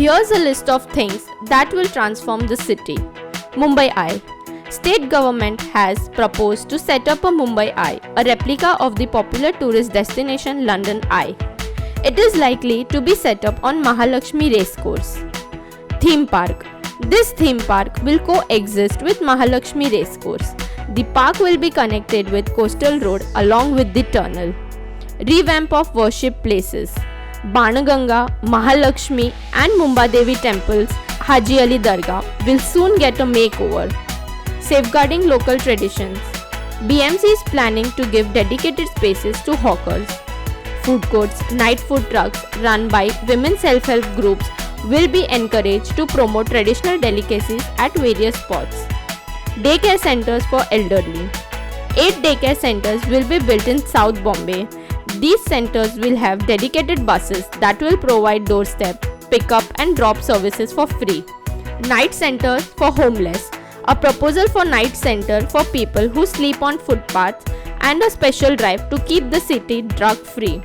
Here's a list of things that will transform the city. Mumbai Eye. State government has proposed to set up a Mumbai Eye, a replica of the popular tourist destination London Eye. It is likely to be set up on Mahalakshmi Racecourse. Theme Park. This theme park will coexist with Mahalakshmi Racecourse. The park will be connected with Coastal Road along with the tunnel. Revamp of worship places. Banaganga, Mahalakshmi and Mumbadevi temples, Haji Ali Dargah will soon get a makeover. Safeguarding local traditions. BMC is planning to give dedicated spaces to hawkers. Food courts, night food trucks run by women self-help groups will be encouraged to promote traditional delicacies at various spots. Daycare centers for elderly. 8 daycare centers will be built in South Bombay. These centers will have dedicated buses that will provide doorstep, pick-up and drop services for free. Night centers for homeless. A proposal for night center for people who sleep on footpaths and a special drive to keep the city drug-free.